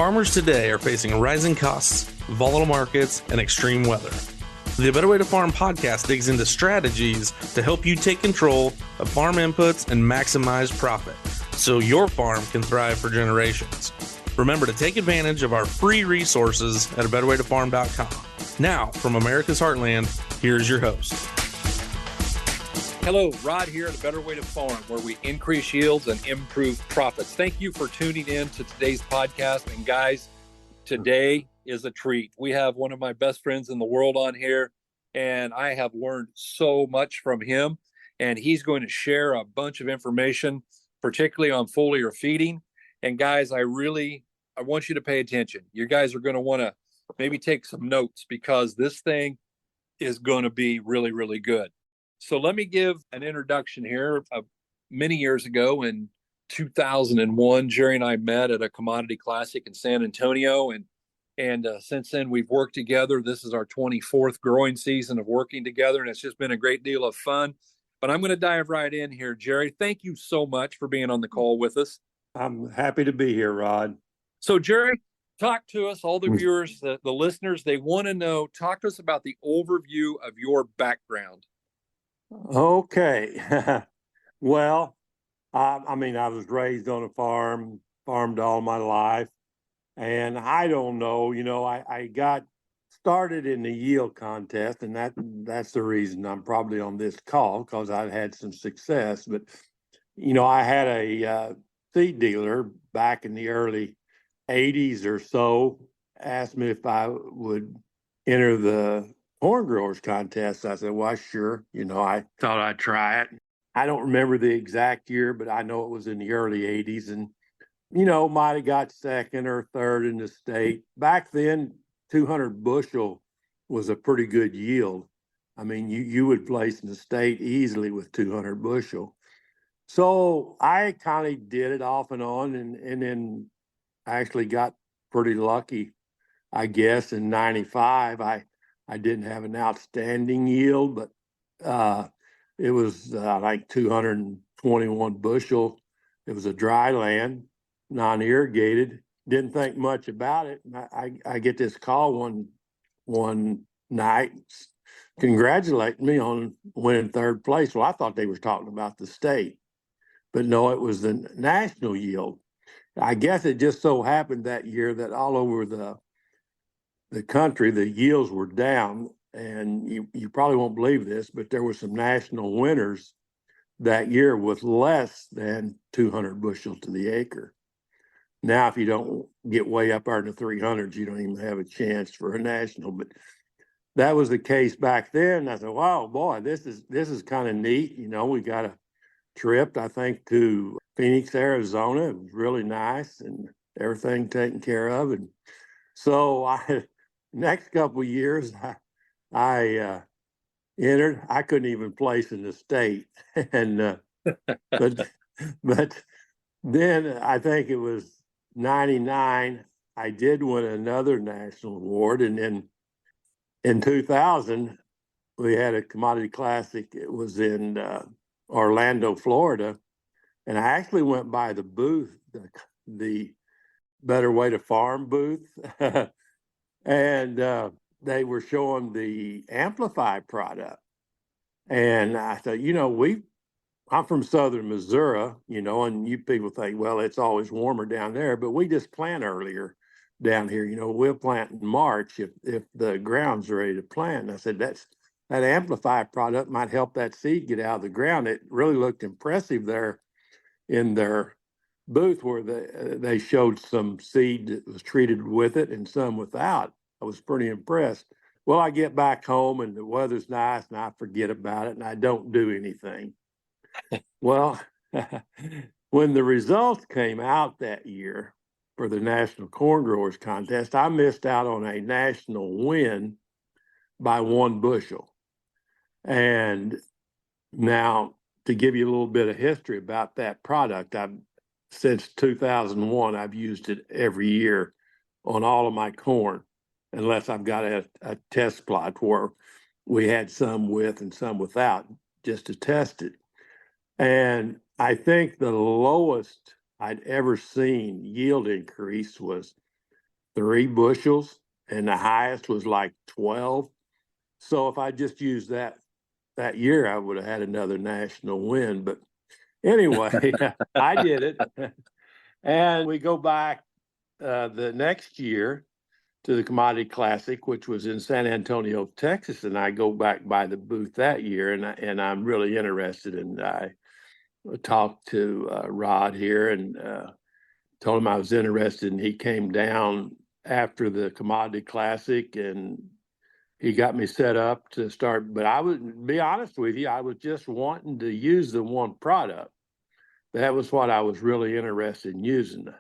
Farmers today are facing rising costs, volatile markets, and extreme weather. The Better Way to Farm podcast digs into strategies to help you take control of farm inputs and maximize profit so your farm can thrive for generations. Remember to take advantage of our free resources at abetterwaytofarm.com. Now, from America's Heartland, here's your host. Hello, Rod here at A Better Way to Farm, where we increase yields and improve profits. Thank you for tuning in to today's podcast. And guys, today is a treat. We have one of my best friends in the world on here, and I have learned so much from him. And he's going to share a bunch of information, particularly on foliar feeding. And guys, I want you to pay attention. You guys are going to want to maybe take some notes because this thing is going to be really, really good. So let me give an introduction here. Many years ago in 2001, Jerry and I met at a commodity classic in San Antonio. And since then, we've worked together. This is our 24th growing season of working together, and it's just been a great deal of fun. But I'm going to dive right in here, Jerry. Thank you so much for being on the call with us. I'm happy to be here, Rod. So, Jerry, talk to us, all the viewers, the listeners, they want to know, talk to us about the overview of your background. Okay. Well, I was raised on a farm, farmed all my life. And I don't know, I got started in the yield contest, and that's the reason I'm probably on this call, because I've had some success. But, I had a seed dealer back in the early 80s or so, asked me if I would enter the corn growers contest. I said, well, sure. I thought I'd try it. I don't remember the exact year, but I know it was in the early 80s, and might have got second or third in the state. Back then, 200 bushel was a pretty good yield. I mean, you would place in the state easily with 200 bushel. So I kind of did it off and on, and then actually got pretty lucky, I guess. In 95, I didn't have an outstanding yield, but it was like 221 bushel. It was a dry land, non-irrigated. Didn't think much about it. I get this call one night congratulating me on winning third place. Well, I thought they were talking about the state, but no, it was the national yield. I guess it just so happened that year that all over the country, the yields were down. And you probably won't believe this, but there were some national winners that year with less than 200 bushel to the acre. Now, if you don't get way up there in the 300s, you don't even have a chance for a national. But that was the case back then. I said, wow, boy, this is kind of neat. We got a trip, I think, to Phoenix, Arizona. It was really nice and everything taken care of. And so next couple of years, I entered. I couldn't even place in the state, and but then I think it was 99. I did win another national award, and then in 2000 we had a commodity classic. It was in Orlando, Florida, and I actually went by the booth, the Better Way to Farm booth, and they were showing the Amplify product. And I thought, I'm from southern Missouri, and you people think, well, it's always warmer down there, but we just plant earlier down here. We'll plant in March if the ground's ready to plant. And I said, that Amplify product might help that seed get out of the ground. It really looked impressive there in their booth where they showed some seed that was treated with it and some without. I was pretty impressed. Well, I get back home and the weather's nice and I forget about it and I don't do anything. Well, when the results came out that year for the National Corn Growers Contest, I missed out on a national win by 1 bushel. And now, to give you a little bit of history about that product, since 2001, I've used it every year on all of my corn, unless I've got a test plot where we had some with and some without, just to test it. And I think the lowest I'd ever seen yield increase was 3 bushels, and the highest was like 12. So if I just used that year, I would have had another national win. But anyway, I did it. And we go back the next year to the Commodity Classic, which was in San Antonio, Texas. And I go back by the booth that year, and I'm really interested. And I talked to Rod here and told him I was interested. And he came down after the Commodity Classic, and he got me set up to start. But I would be honest with you, I was just wanting to use the one product. That was what I was really interested in using.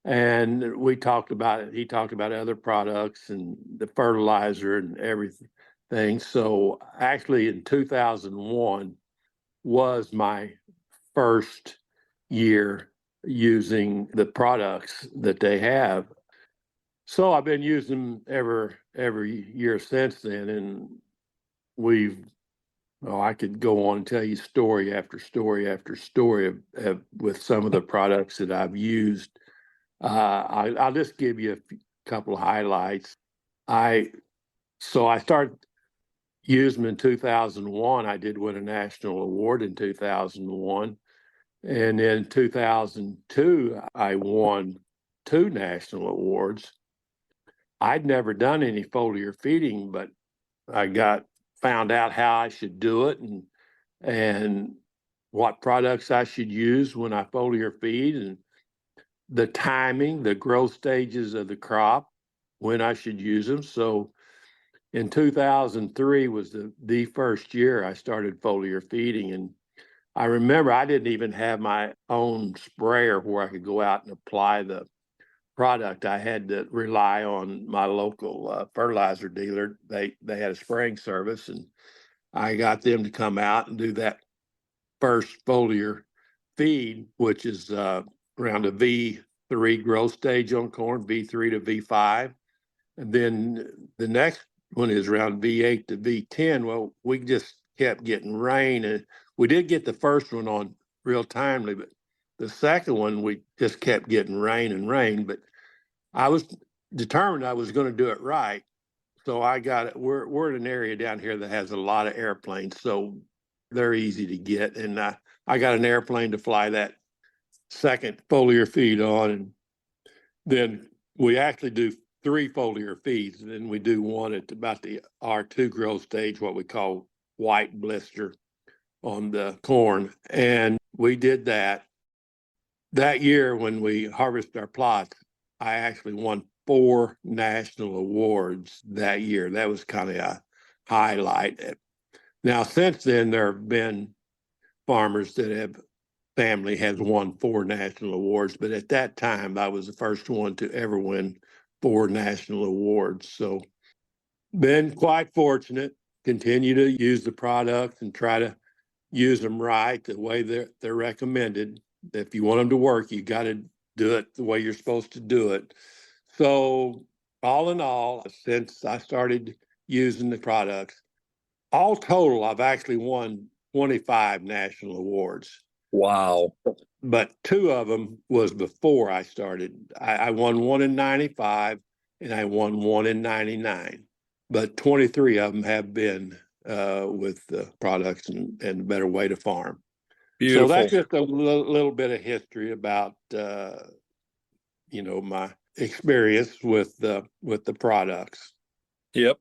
And we talked about it. He talked about other products and the fertilizer and everything. So actually in 2001 was my first year using the products that they have. So I've been using them every year since then. And I could go on and tell you story after story after story with some of the products that I've used. I'll just give you a couple of highlights. So I started using them in 2001. I did win a national award in 2001. And in 2002, I won 2 national awards. I'd never done any foliar feeding, but I found out how I should do it and what products I should use when I foliar feed, and the timing, the growth stages of the crop, when I should use them. So in 2003 was the first year I started foliar feeding. And I remember I didn't even have my own sprayer where I could go out and apply the product. I had to rely on my local fertilizer dealer. They had a spraying service, and I got them to come out and do that first foliar feed, which is around a V3 growth stage on corn, V3 to V5. And then the next one is around V8 to V10. Well, we just kept getting rain, and we did get the first one on real timely, but the second one, we just kept getting rain and rain. But I was determined I was going to do it right. So I got it. We're in an area down here that has a lot of airplanes, so they're easy to get. And I got an airplane to fly that second foliar feed on. And then we actually do 3 foliar feeds. And then we do one at about the R2 growth stage, what we call white blister on the corn. And we did that. That year when we harvested our plots, I actually won 4 national awards that year. That was kind of a highlight. Now, since then, there have been farmers family has won 4 national awards, but at that time, I was the first one to ever win 4 national awards. So, been quite fortunate. Continue to use the products and try to use them right, the way they're recommended. If you want them to work, you got to do it the way you're supposed to do it. So, all in all, since I started using the products, all total, I've actually won 25 national awards. Wow. But 2 of them was before I started. I won 1 in 95 and I won 1 in 99. But 23 of them have been with the products and a better way to farm. Beautiful. So that's just a little bit of history about my experience with the products. Yep.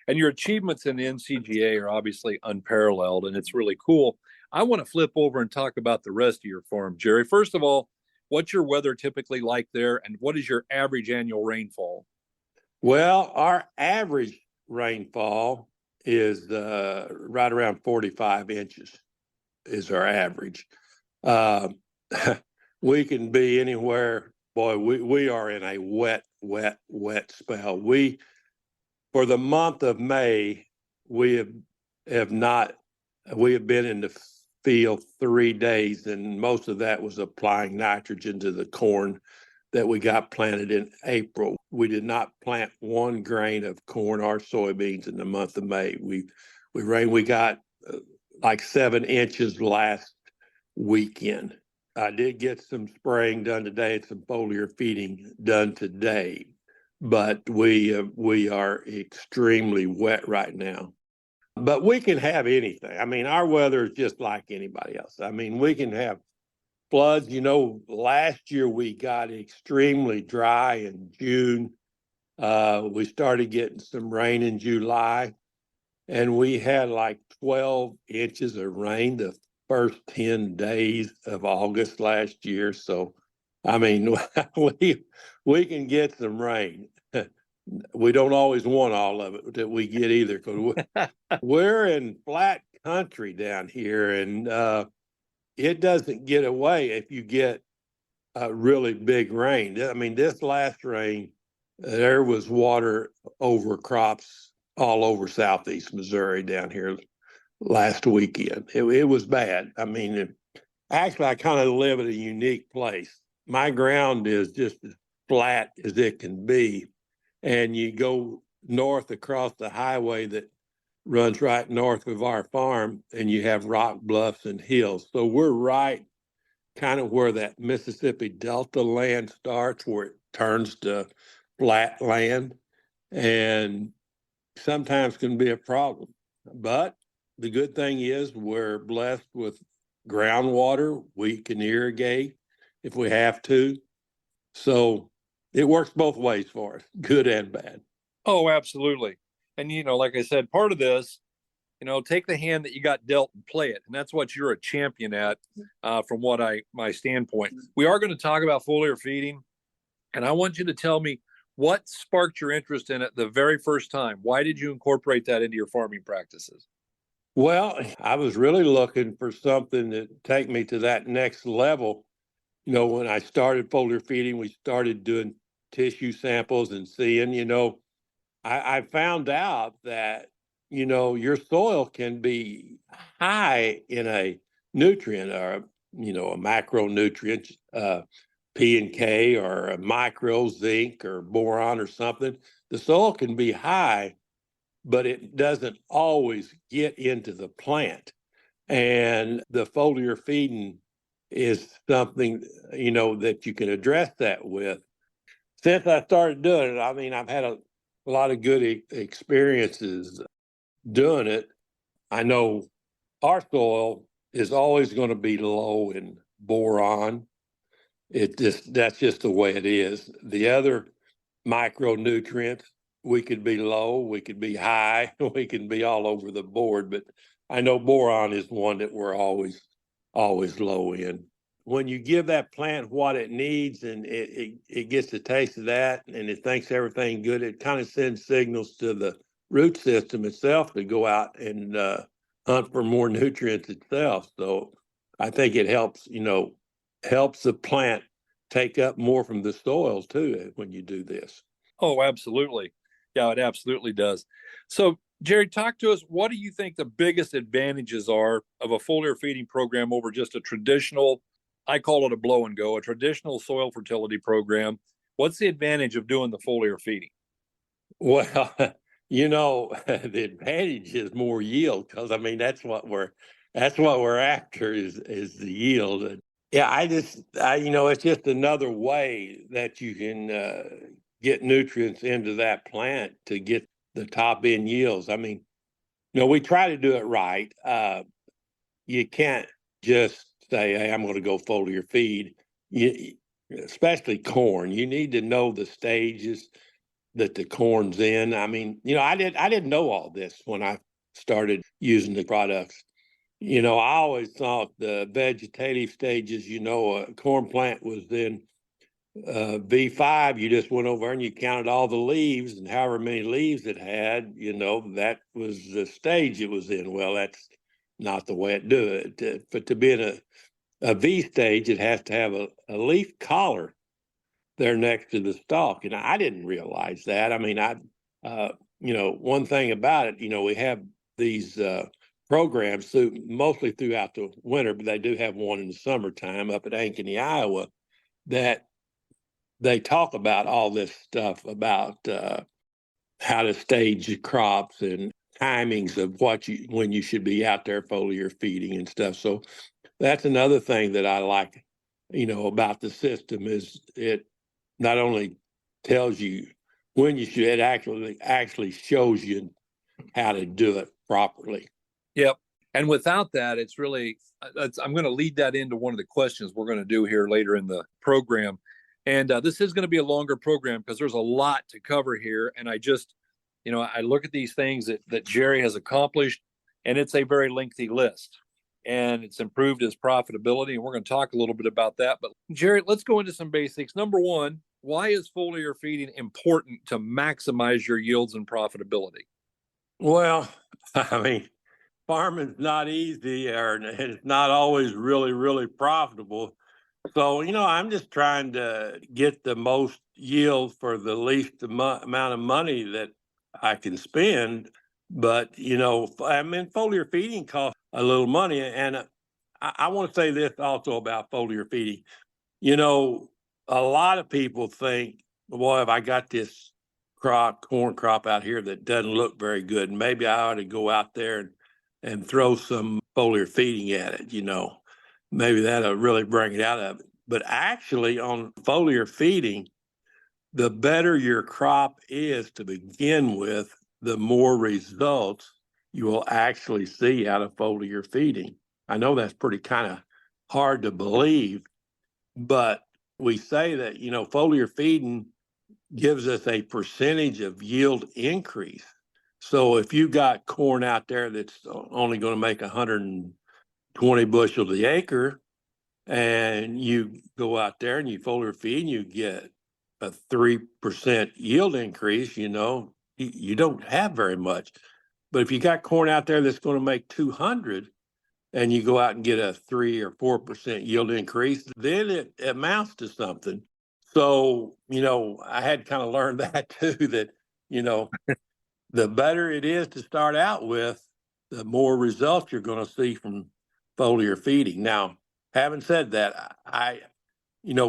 And your achievements in the NCGA are obviously unparalleled, and it's really cool. I want to flip over and talk about the rest of your farm, Jerry. First of all, what's your weather typically like there, and what is your average annual rainfall? Well, our average rainfall is right around 45 inches is our average. We can be anywhere. Boy, we are in a wet spell. For the month of May, we have been in the field 3 days, and most of that was applying nitrogen to the corn that we got planted in April. We did not plant 1 grain of corn or soybeans in the month of May. We got like 7 inches last weekend. I did get some spraying done today and some foliar feeding done today. but we are extremely wet right now. But we can have anything. I mean, our weather is just like anybody else. I mean, we can have floods. Last year we got extremely dry in June. We started getting some rain in July, and we had like 12 inches of rain the first 10 days of August last year. So, I mean, we can get some rain. We don't always want all of it that we get either, because we're in flat country down here, and it doesn't get away if you get a really big rain. I mean, this last rain, there was water over crops all over southeast Missouri down here last weekend. It was bad. I mean, actually, I kind of live in a unique place. My ground is just as flat as it can be, and you go north across the highway that runs right north of our farm, and you have rock bluffs and hills. So we're right kind of where that Mississippi Delta land starts, where it turns to flat land, and sometimes can be a problem. But the good thing is we're blessed with groundwater. We can irrigate if we have to. So it works both ways for us, good and bad. Oh, absolutely. And, like I said, part of this, take the hand that you got dealt and play it. And that's what you're a champion at, from my standpoint. We are going to talk about foliar feeding. And I want you to tell me what sparked your interest in it the very first time. Why did you incorporate that into your farming practices? Well, I was really looking for something to take me to that next level. When I started foliar feeding, we started doing tissue samples and seeing, I found out that, your soil can be high in a nutrient, or, a macronutrient, P and K, or a micro, zinc or boron or something. The soil can be high, but it doesn't always get into the plant. And the foliar feeding is something, that you can address that with. Since I started doing it, I mean, I've had a lot of good experiences doing it. I know our soil is always going to be low in boron. That's just the way it is. The other micronutrients, we could be low, we could be high, we can be all over the board, but I know boron is one that we're always low in. When you give that plant what it needs, and it gets a taste of that, and it thinks everything good, it kind of sends signals to the root system itself to go out and hunt for more nutrients itself. So I think it helps the plant take up more from the soil too when you do this. Oh, absolutely. Yeah, it absolutely does. So, Jerry, talk to us. What do you think the biggest advantages are of a foliar feeding program over just a traditional, I call it a blow and go, a traditional soil fertility program? What's the advantage of doing the foliar feeding? Well, the advantage is more yield, because I mean that's what we're after is the yield. And yeah, it's just another way that you can get nutrients into that plant to get the top end yields. I mean, we try to do it right. You can't just say, "Hey, I'm going to go foliar feed." Especially corn, you need to know the stages that the corn's in. I mean, I didn't know all this when I started using the products. I always thought the vegetative stages, a corn plant was in V5. You just went over and you counted all the leaves, and however many leaves it had, that was the stage it was in. Well, that's not the way it do it. But to be in a V stage, it has to have a leaf collar there next to the stalk. And I didn't realize that. I mean, one thing about it, we have these programs mostly throughout the winter, but they do have one in the summertime up at Ankeny, Iowa, that they talk about all this stuff about how to stage crops and timings of when you should be out there foliar feeding and stuff. So that's another thing that I like, about the system is it not only tells you when you should, it actually shows you how to do it properly. Yep. And without that, it's really, I'm going to lead that into one of the questions we're going to do here later in the program. And this is going to be a longer program because there's a lot to cover here. And I just, I look at these things that Jerry has accomplished, and it's a very lengthy list. And it's improved his profitability. And we're going to talk a little bit about that. But Jerry, let's go into some basics. Number one, why is foliar feeding important to maximize your yields and profitability? Well, I mean, farming's not easy, and it's not always really, really profitable. So, I'm just trying to get the most yield for the least amount of money that I can spend. But, foliar feeding costs a little money. And I want to say this also about foliar feeding. A lot of people think, well, if I got this corn crop out here that doesn't look very good, maybe I ought to go out there and throw some foliar feeding at it, maybe that'll really bring it out of it. But actually on foliar feeding, the better your crop is to begin with, the more results you will actually see out of foliar feeding. I know that's pretty kind of hard to believe, but we say that, foliar feeding gives us a percentage of yield increase. So if you got corn out there that's only going to make 120 bushels the acre, and you go out there and you foliar feed and you get a 3% yield increase, you don't have very much. But if you got corn out there that's going to make 200 and you go out and get a 3 or 4% yield increase, then it amounts to something. So, I had kind of learned that too, that, the better it is to start out with, the more results you're going to see from foliar feeding. Now, having said that,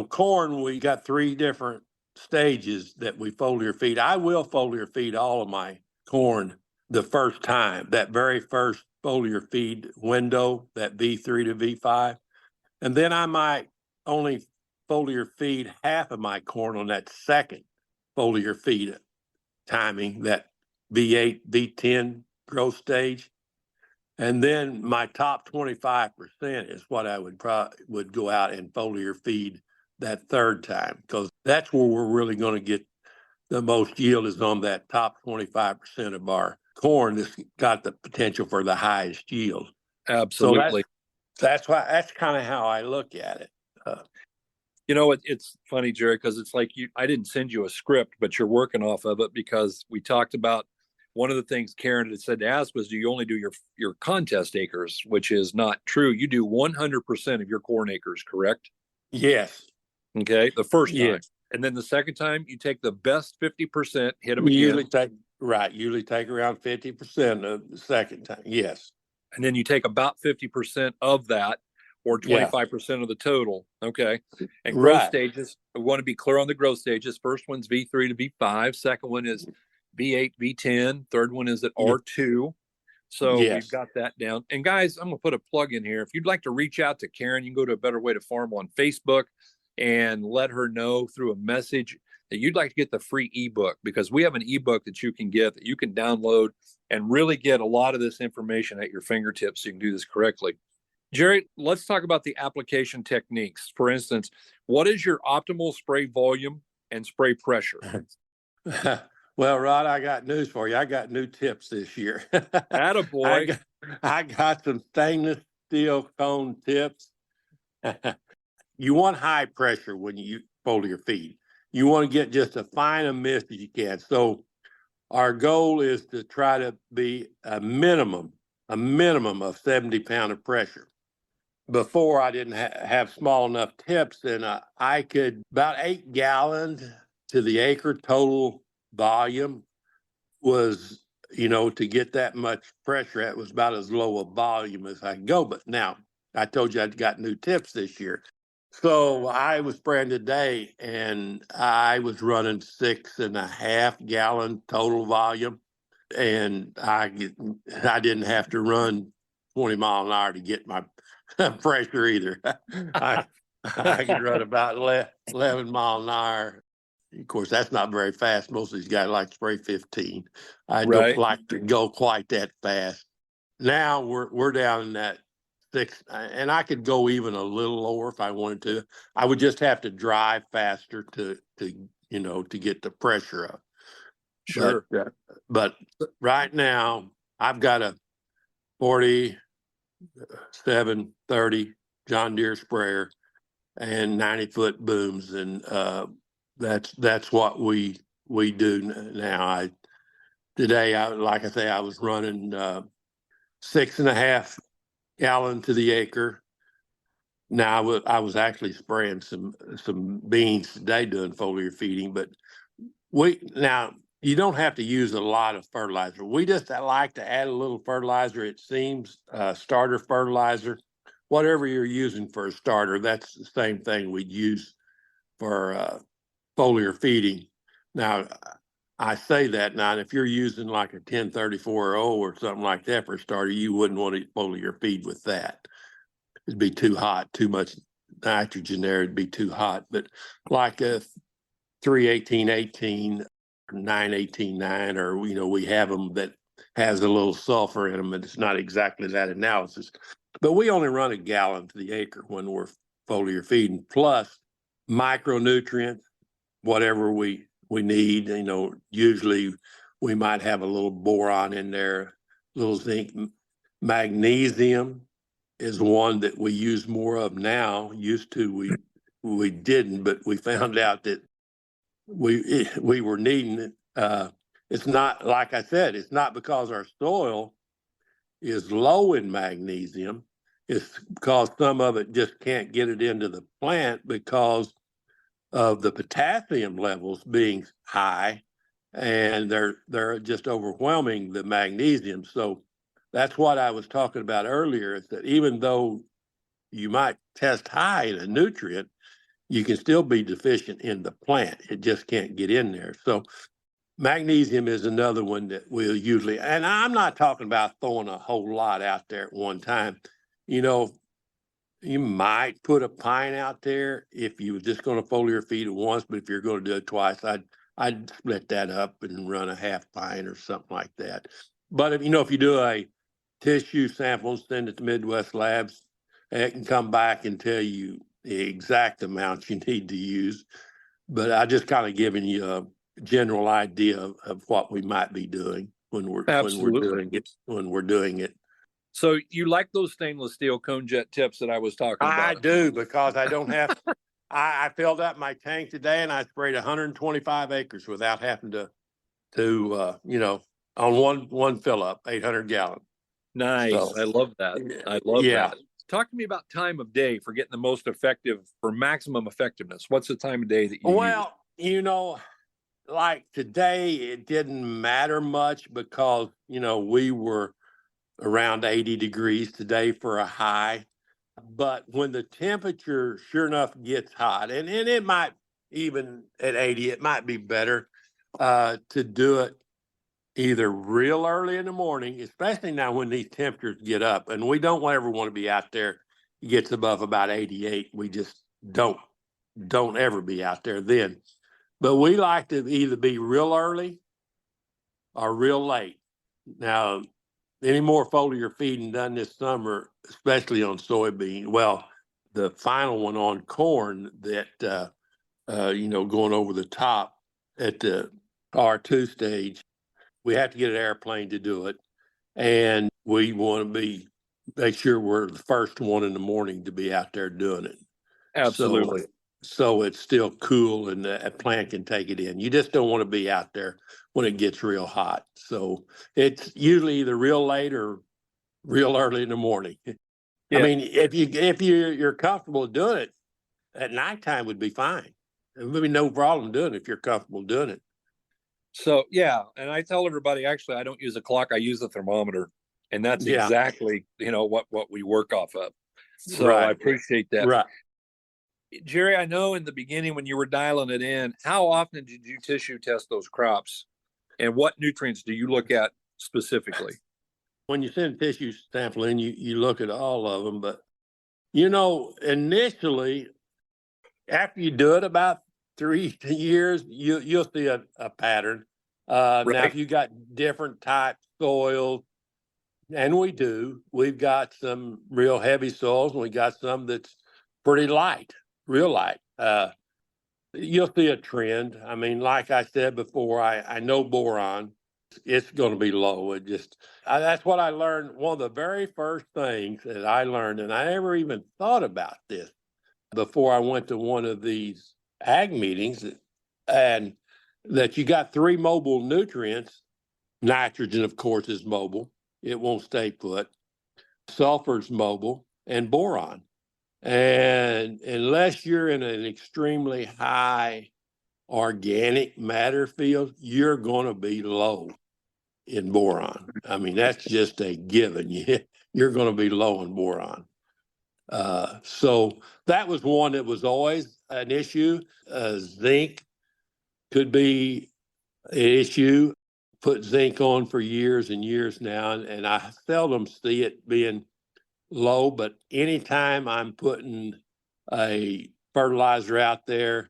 corn, we got 3 different stages that we foliar feed. I will foliar feed all of my corn the first time, that very first foliar feed window, that V3 to V5. And then I might only foliar feed half of my corn on that second foliar feed timing, that V8, V10 growth stage. And then my top 25% is what I would go out and foliar feed that third time, because that's where we're really going to get the most yield, is on that top 25% of our corn that's got the potential for the highest yield. Absolutely. So that's kind of how I look at it. It's funny, Jerry, because it's like I didn't send you a script, but you're working off of it, because we talked about one of the things Karen had said to ask was, do you only do your contest acres, which is not true. You do 100% of your corn acres, correct? Yes. Okay. The first time. Yes. And then the second time you take the best 50%, hit them Usually again. usually take around 50% of the second time. Yes. And then you take about 50% of that, or 25% of the total. Okay. And growth stages, we want to be clear on the growth stages. First one's V3 to V5. Second one is V8, V10. Third one is at R2. So we've got that down. And guys, I'm going to put a plug in here. If you'd like to reach out to Karen, you can go to A Better Way to Farm on Facebook and let her know through a message that you'd like to get the free ebook, because we have an ebook that you can get, that you can download and really get a lot of this information at your fingertips so you can do this correctly. Jerry, let's talk about the application techniques. For instance, what is your optimal spray volume and spray pressure? Well, Rod, I got news for you. I got new tips this year. Attaboy. I got some stainless steel cone tips. You want high pressure when you foliar feed. You want to get just as fine a mist as you can. So our goal is to try to be a minimum of 70 pound of pressure. Before, I didn't have small enough tips, and I could about 8 gallons to the acre total volume was, to get that much pressure at was about as low a volume as I can go. But now I told you I'd got new tips this year. So I was spraying today, and I was running 6.5 gallon total volume, and I didn't have to run 20 mile an hour to get my pressure either. I could run about 11 mile an hour of course, that's not very fast. Most of these guys like to spray 15. I don't Right. like to go quite that fast. Now we're down in that 6, and I could go even a little lower if I wanted to. I would just have to drive faster to get the pressure up. Sure. But right now I've got a 4730 John Deere sprayer and 90-foot booms, and that's what we do now. Today, like I say, I was running 6.5 gallon to the acre. Now I was actually spraying some beans today doing foliar feeding, but now you don't have to use a lot of fertilizer. We just like to add a little fertilizer. It seems starter fertilizer, whatever you're using for a starter, that's the same thing we'd use for foliar feeding. Now, I say that now, and if you're using like a 1034 or something like that for a starter, you wouldn't want to foliar feed with that. It'd be too hot, too much nitrogen there. It'd be too hot. But like a 31818, 9189, or we have them that has a little sulfur in them, and it's not exactly that analysis. But we only run a gallon to the acre when we're foliar feeding, plus micronutrients, whatever we need. Usually we might have a little boron in there, little zinc. Magnesium is one that we use more of now. Used to we didn't, but we found out that we were needing it. It's not, like I said, it's not because our soil is low in magnesium. It's because some of it just can't get it into the plant because of the potassium levels being high, and they're just overwhelming the magnesium. So that's what I was talking about earlier, is that even though you might test high in a nutrient, you can still be deficient in the plant. It just can't get in there. So magnesium is another one that we'll usually, and I'm not talking about throwing a whole lot out there at one time. You might put a pine out there if you were just going to foliar feed it once, but if you're going to do it twice, I'd split that up and run a half pine or something like that. But if you do a tissue sample and send it to Midwest Labs, it can come back and tell you the exact amount you need to use. But I just kind of giving you a general idea of what we might be doing when we're doing it. So you like those stainless steel cone jet tips that I was talking about? I do, because I don't have. I filled up my tank today, and I sprayed 125 acres without having to on one fill up, 800 gallon. Nice. So, I love that. I love that. Talk to me about time of day for getting the most effective, for maximum effectiveness. What's the time of day that you use? Like today, it didn't matter much because, we were around 80 degrees today for a high. But when the temperature, sure enough, gets hot, and it might, even at 80, it might be better to do it either real early in the morning, especially now when these temperatures get up. And we don't ever want to be out there. It gets above about 88. We just don't ever be out there then. But we like to either be real early or real late. Now, any more foliar feeding done this summer, especially on soybean. Well, the final one on corn that, going over the top at the R2 stage, we have to get an airplane to do it. And we want to make sure we're the first one in the morning to be out there doing it. Absolutely. So it's still cool and a plant can take it in. You just don't want to be out there when it gets real hot. So it's usually either real late or real early in the morning. Yeah. I mean, if you're comfortable doing it, at nighttime would be fine. There would be no problem doing it if you're comfortable doing it. So yeah, and I tell everybody, actually, I don't use a clock; I use a thermometer, and that's exactly what we work off of. So right. I appreciate that. Right. Jerry, I know in the beginning when you were dialing it in, how often did you tissue test those crops, and what nutrients do you look at specifically? When you send tissue sample in, you look at all of them, but initially, after you do it about 3 years, you'll see a pattern. Now, if you got different type soils, and we've got some real heavy soils, and we got some that's pretty light, real light. You'll see a trend. I mean, like I said before, I know boron, it's going to be low. That's what I learned. One of the very first things that I learned, and I never even thought about this before I went to one of these ag meetings, and that you got three mobile nutrients. Nitrogen, of course, is mobile. It won't stay put. Sulfur's mobile, and boron. And unless you're in an extremely high organic matter field, you're going to be low in boron. I mean, that's just a given. You're going to be low in boron. So that was one that was always an issue. Zinc could be an issue. Put zinc on for years and years now, and I seldom see it being low, but anytime I'm putting a fertilizer out there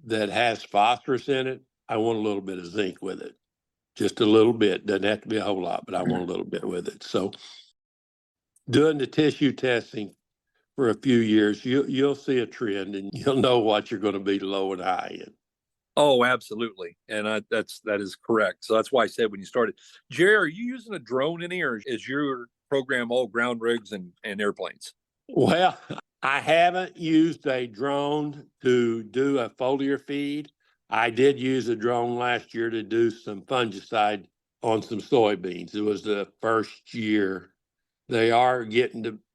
that has phosphorus in it, I want a little bit of zinc with it. Just a little bit. Doesn't have to be a whole lot, but I want a little bit with it. So doing the tissue testing for a few years, you'll see a trend and you'll know what you're going to be low and high in. Oh, absolutely. And that is correct. So that's why I said when you started, Jerry, are you using a drone in here, or is your program all ground rigs and airplanes? Well, I haven't used a drone to do a foliar feed. I did use a drone last year to do some fungicide on some soybeans. It was the first year. They are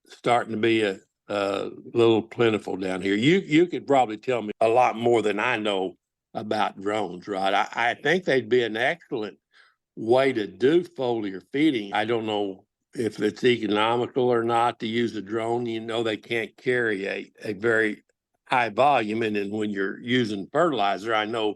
starting to be a little plentiful down here. You could probably tell me a lot more than I know about drones, right? I think they'd be an excellent way to do foliar feeding. I don't know if it's economical or not to use a drone. They can't carry a very high volume. And then when you're using fertilizer, I know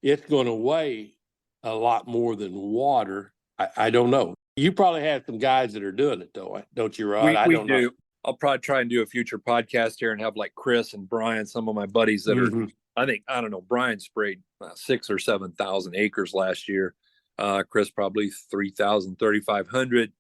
it's going to weigh a lot more than water. I don't know. You probably have some guys that are doing it, though, don't you, Rod? We do. I'll probably try and do a future podcast here and have like Chris and Brian, some of my buddies that are, I don't know, Brian sprayed 6,000 or 7,000 acres last year. Chris probably 3,000, 3,500.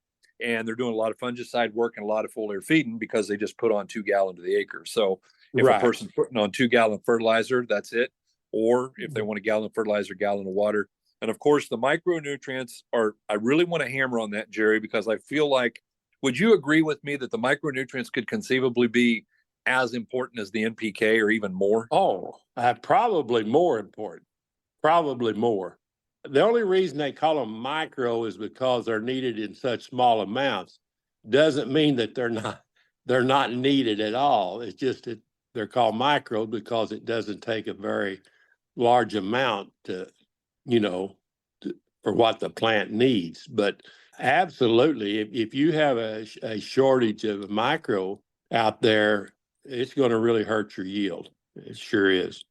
And they're doing a lot of fungicide work and a lot of foliar feeding because they just put on 2 gallons to the acre. So if a person's putting on 2 gallon fertilizer, that's it. Or if they want a gallon of fertilizer, gallon of water. And of course, the micronutrients I really want to hammer on that, Jerry, because I feel like, would you agree with me that the micronutrients could conceivably be as important as the NPK or even more? Oh, probably more important. Probably more. The only reason they call them micro is because they're needed in such small amounts. Doesn't mean that they're not needed at all. It's just that they're called micro because it doesn't take a very large amount for what the plant needs. But absolutely, if you have a shortage of micro out there, it's going to really hurt your yield. It sure is.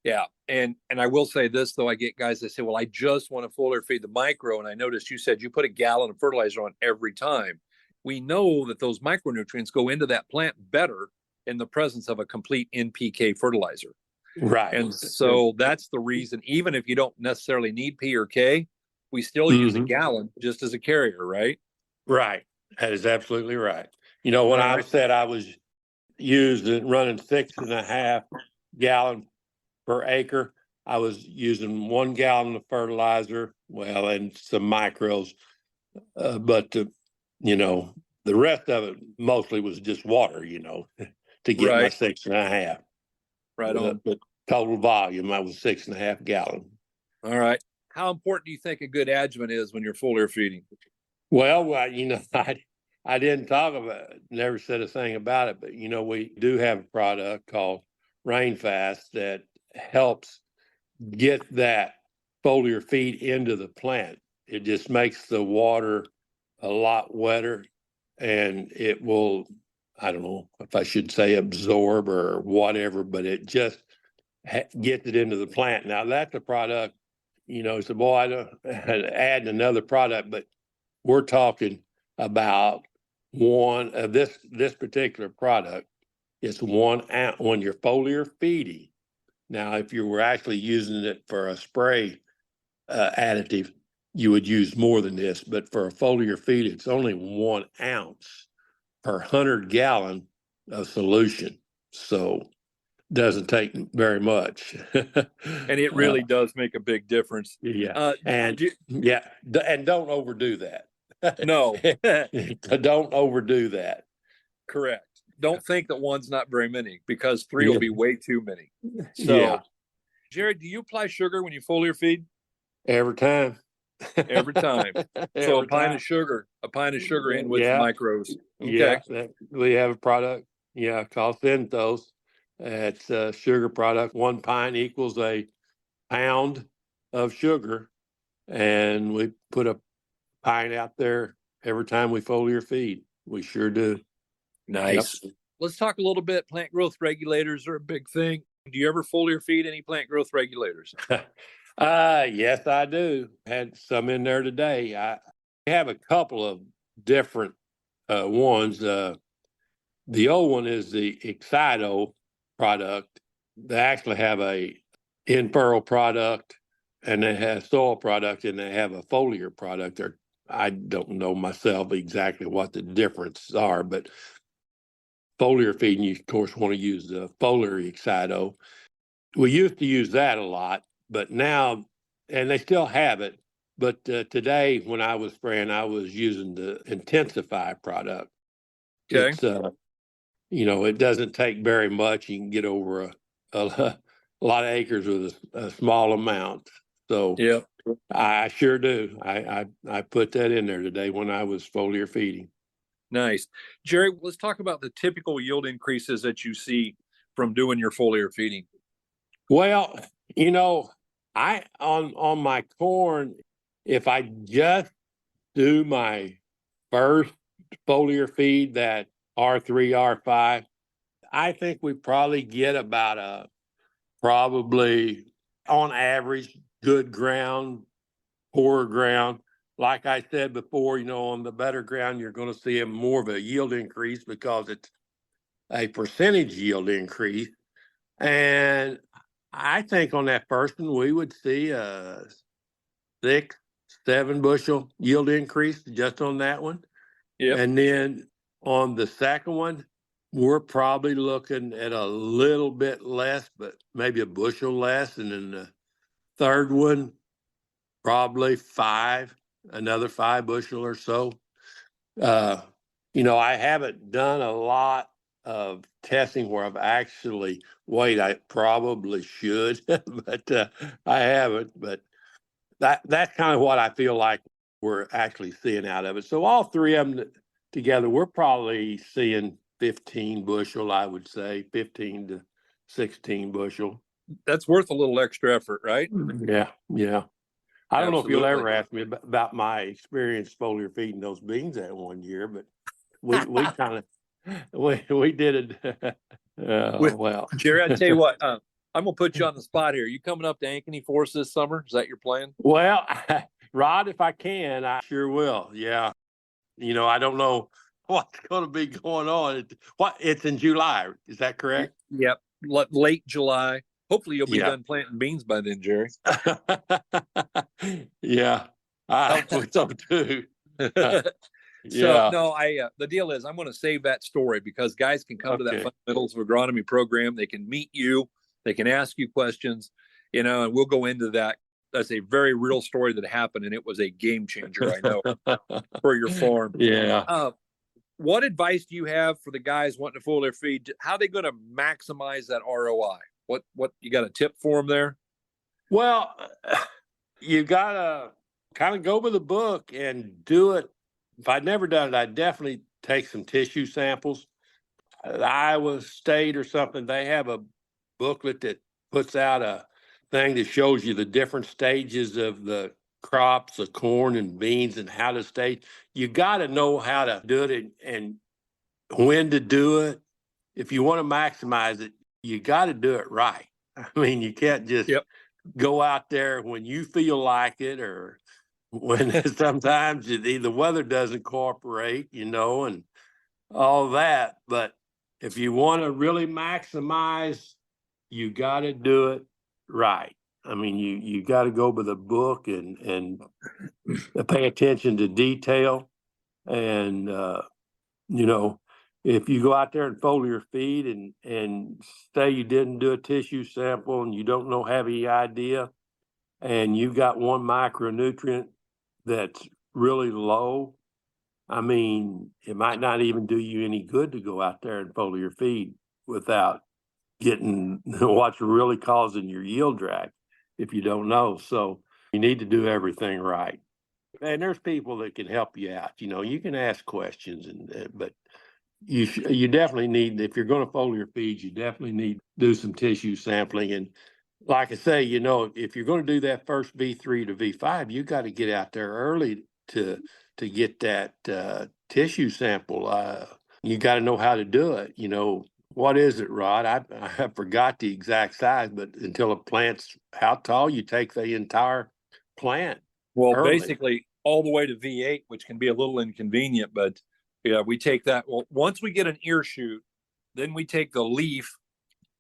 Yeah. And I will say this, though, I get guys that say, well, I just want to foliar feed the micro. And I noticed you said you put a gallon of fertilizer on every time. We know that those micronutrients go into that plant better in the presence of a complete NPK fertilizer. Right. And so that's the reason, even if you don't necessarily need P or K, we still use a gallon just as a carrier, right? Right. That is absolutely right. When I said I was running 6.5 gallons per acre, I was using 1 gallon of fertilizer, and some micros, but the rest of it mostly was just water, to get my 6.5. Right on. But total volume, I was 6.5 gallons. All right. How important do you think a good adjuvant is when you're foliar feeding? Well, I didn't talk about it, never said a thing about it, but we do have a product called Rainfast that helps get that foliar feed into the plant. It just makes the water a lot wetter, and it will, I don't know if I should say absorb or whatever, but it just gets it into the plant. Now that's a product, so boy, I don't add another product, but we're talking about one of this particular product. It's 1 ounce when you're foliar feeding. Now, if you were actually using it for a spray additive, you would use more than this. But for a foliar feed, it's only 1 ounce per 100 gallon of solution. So doesn't take very much. And it really does make a big difference. Yeah. And don't overdo that. No. Don't overdo that. Correct. Don't think that one's not very many, because three will be way too many. So, yeah. Jared, do you apply sugar when you foliar feed? Every time. Every time. So a pint of sugar in with micros. Okay. Yeah. We have a product, called Synthos. It's a sugar product. 1 pint equals a pound of sugar. And we put a pint out there every time we foliar feed. We sure do. Nice. Yep. Let's talk a little bit. Plant growth regulators are a big thing. Do you ever foliar feed any plant growth regulators? Yes, I do. Had some in there today. I have a couple of different ones. The old one is the Excito product. They actually have a in-furrow product, and they have soil product, and they have a foliar product. I don't know myself exactly what the differences are, but foliar feeding, you of course want to use the foliar Excito. We used to use that a lot, but now, and they still have it, but today when I was spraying, I was using the Intensify product. Okay. It's it doesn't take very much. You can get over a lot of acres with a small amount. So yeah, I sure do. I put that in there today when I was foliar feeding. Nice. Jerry, let's talk about the typical yield increases that you see from doing your foliar feeding. Well, I on my corn, if I just do my first foliar feed, that R3, R5, I think we probably get about probably on average good ground, poorer ground. Like I said before, on the better ground, you're going to see more of a yield increase because it's a percentage yield increase. And I think on that first one, we would see a 6, 7 bushel yield increase just on that one. Yep. And then on the second one, we're probably looking at a little bit less, but maybe a bushel less. And then the third one, probably another 5 bushel or so. I haven't done a lot of testing where I've actually weighed. I probably should, but I haven't. But that's kind of what I feel like we're actually seeing out of it. So all three of them together, we're probably seeing 15 bushel, I would say, 15 to 16 bushel. That's worth a little extra effort, right? Yeah. I don't know if you'll ever Absolutely. ask me about my experience foliar feeding those beans that one year, but we kind of we did it. Well, Jerry, I tell you what, I'm gonna put you on the spot here. You coming up to Ankeny for us this summer? Is that your plan? Well, Rod, if I can, I sure will. Yeah, I don't know what's going to be going on. It's in July? Is that correct? Yep, late July. Hopefully, you'll be Yeah. done planting beans by then, Jerry. Yeah, I hope so too. So no, the deal is I'm going to save that story because guys can come to that fundamentals of agronomy program. They can meet you, they can ask you questions, and we'll go into that. That's a very real story that happened, and it was a game changer, I know, for your farm. Yeah. What advice do you have for the guys wanting to foliar feed? How are they going to maximize that ROI? What you got a tip for them there? Well, you gotta kind of go with the book and do it. If I'd never done it, I'd definitely take some tissue samples. Iowa State or something, they have a booklet that puts out a thing that shows you the different stages of the crops of corn and beans and how to stage. You got to know how to do it and when to do it. If you want to maximize it, you got to do it right. I mean, you can't just go out there when you feel like it or when sometimes the weather doesn't cooperate, and all that. But if you want to really maximize you got to do it right. I mean, you got to go by the book and pay attention to detail. And, if you go out there and foliar feed and say you didn't do a tissue sample and you don't know, have any idea, and you got one micronutrient that's really low, I mean, it might not even do you any good to go out there and foliar feed without getting what's really causing your yield drag if you don't know. So you need to do everything right. And there's people that can help you out. You can ask questions, but you definitely need, if you're going to foliar feed, you definitely need to do some tissue sampling. And like I say, if you're going to do that first V3 to V5, you got to get out there early to get that tissue sample. You got to know how to do it. What is it, Rod? I forgot the exact size, but until a plant's how tall, you take the entire plant. Well, early. basically all the way to V8, which can be a little inconvenient, but yeah, we take that. Well, once we get an ear shoot, then we take the leaf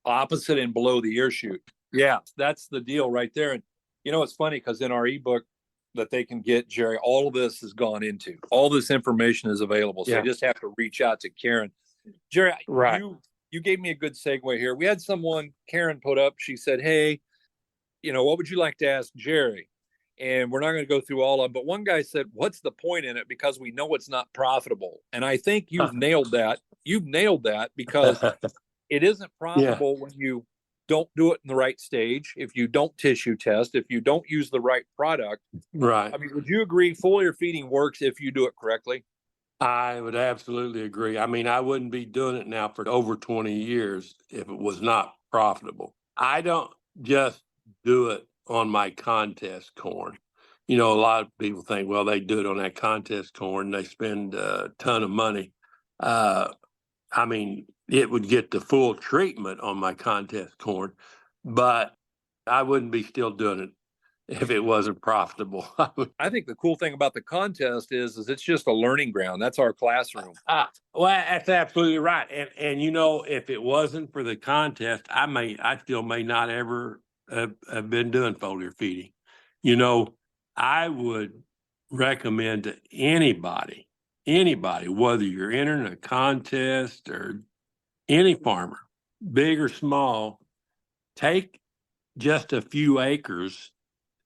opposite and below the ear shoot. Yeah, that's the deal right there. And it's funny because in our ebook that they can get, Jerry, all of this has gone into. All this information is available. So you just have to reach out to Karen. Jerry, right. You gave me a good segue here. We had someone, Karen, put up, she said, hey, what would you like to ask Jerry? And we're not going to go through all of them, but one guy said, what's the point in it? Because we know it's not profitable. And I think you've nailed that. You've nailed that because it isn't profitable when you don't do it in the right stage, if you don't tissue test, if you don't use the right product. Right. I mean, would you agree foliar feeding works if you do it correctly? I would absolutely agree. I mean, I wouldn't be doing it now for over 20 years if it was not profitable. I don't just do it on my contest corn. A lot of people think, well, they do it on that contest corn, they spend a ton of money. I mean, it would get the full treatment on my contest corn, but I wouldn't be still doing it if it wasn't profitable. I think the cool thing about the contest is it's just a learning ground. That's our classroom. Well, that's absolutely right. And if it wasn't for the contest, I still may not ever have been doing foliar feeding. I would recommend to anybody, whether you're entering a contest or any farmer, big or small, take just a few acres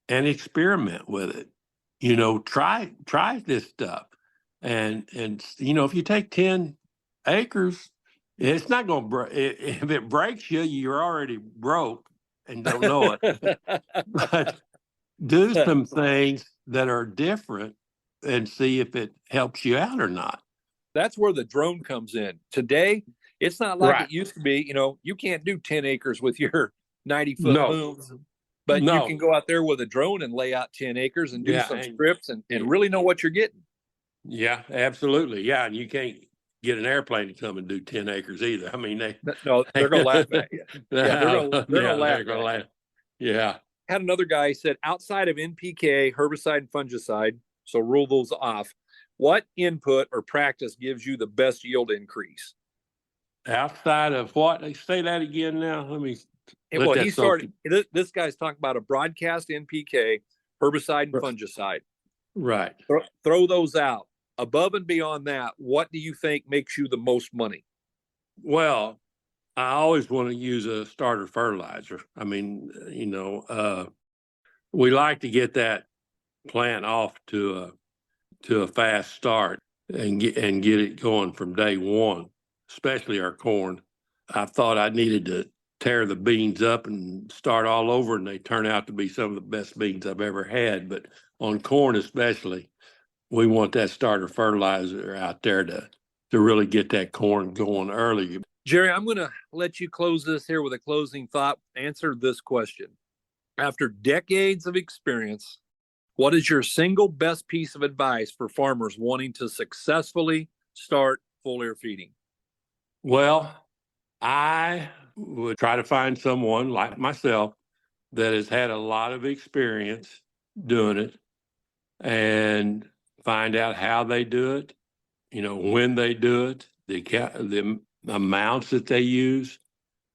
and experiment with it. Try this stuff. And if you take 10 acres, it's not going to break. If it breaks you, you're already broke and don't know it. But do some things that are different and see if it helps you out or not. That's where the drone comes in. Today, it's not like it used to be. You can't do 10 acres with your 90-foot booms, but you can go out there with a drone and lay out 10 acres and do some strips and really know what you're getting. Yeah, absolutely. Yeah, and you can't get an airplane to come and do 10 acres either. I mean, they're going to laugh at you. Yeah, they're going to laugh. Yeah. Had another guy said, outside of NPK, herbicide, and fungicide, so rule those off, what input or practice gives you the best yield increase? Outside of what? Say that again now. Let me. Well, he started. This guy's talking about a broadcast NPK, herbicide, and fungicide. Right. Throw those out. Above and beyond that, what do you think makes you the most money? Well, I always want to use a starter fertilizer. I mean, we like to get that plant off to a fast start and get it going from day one, especially our corn. I thought I needed to tear the beans up and start all over, and they turn out to be some of the best beans I've ever had. But on corn especially, we want that starter fertilizer out there to really get that corn going early. Jerry, I'm going to let you close this here with a closing thought. Answer this question. After decades of experience, what is your single best piece of advice for farmers wanting to successfully start foliar feeding? Well, I would try to find someone like myself that has had a lot of experience doing it and find out how they do it, when they do it, the amounts that they use,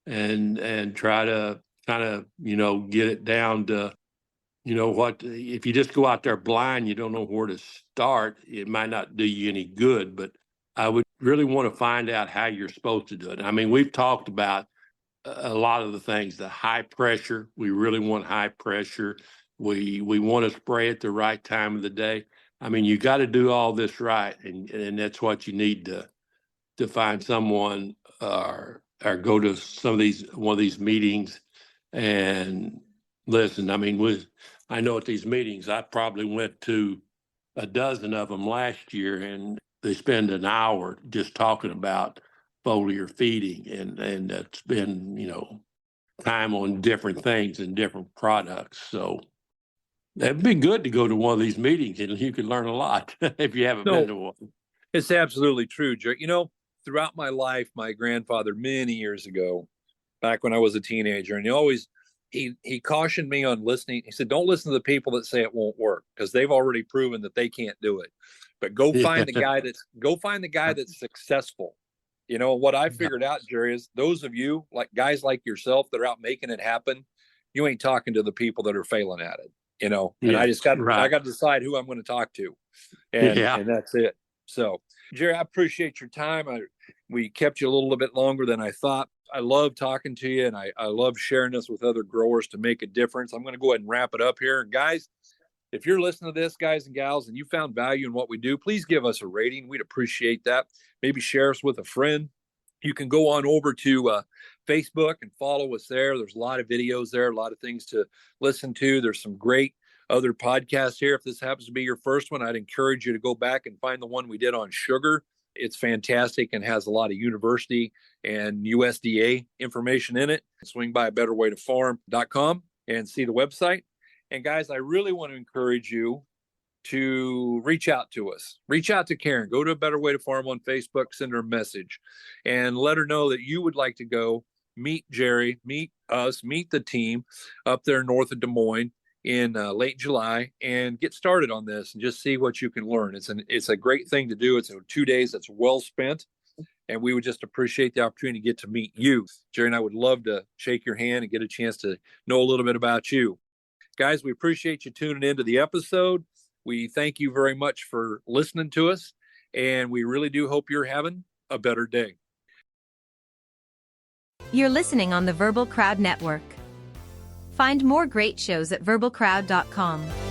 and try to kind of, get it down to, what, if you just go out there blind, you don't know where to start, it might not do you any good. But I would really want to find out how you're supposed to do it. I mean, we've talked about a lot of the things, the high pressure. We really want high pressure. We want to spray at the right time of the day. I mean, you got to do all this right, and that's what you need to find someone or go to one of these meetings and listen. I mean, I know at these meetings, I probably went to a dozen of them last year, and they spend an hour just talking about foliar feeding, and that's been, time on different things and different products. So it'd be good to go to one of these meetings, and you could learn a lot if you haven't been to one. It's absolutely true, Jerry. Throughout my life, my grandfather many years ago, back when I was a teenager, and he cautioned me on listening. He said, "Don't listen to the people that say it won't work, because they've already proven that they can't do it. But go find the guy that's successful." What I figured out, Jerry, is those of you, like guys like yourself, that are out making it happen, you ain't talking to the people that are failing at it. And I got to decide who I'm going to talk to, and that's it. So, Jerry, I appreciate your time. We kept you a little bit longer than I thought. I love talking to you, and I love sharing this with other growers to make a difference. I'm going to go ahead and wrap it up here. And guys, if you're listening to this, guys and gals, and you found value in what we do, please give us a rating. We'd appreciate that. Maybe share us with a friend. You can go on over to Facebook and follow us there. There's a lot of videos there, a lot of things to listen to. There's some great other podcasts here. If this happens to be your first one, I'd encourage you to go back and find the one we did on sugar. It's fantastic and has a lot of university and USDA information in it. Swing by betterwaytofarm.com and see the website. And guys, I really want to encourage you to reach out to us. Reach out to Karen. Go to A Better Way to Farm on Facebook, send her a message, and let her know that you would like to go meet Jerry, meet us, meet the team up there north of Des Moines in late July, and get started on this and just see what you can learn. It's a great thing to do. It's 2 days that's well spent, and we would just appreciate the opportunity to get to meet you. Jerry and I would love to shake your hand and get a chance to know a little bit about you. Guys, we appreciate you tuning into the episode. We thank you very much for listening to us, and we really do hope you're having a better day. You're listening on the Verbal Crowd Network. Find more great shows at verbalcrowd.com.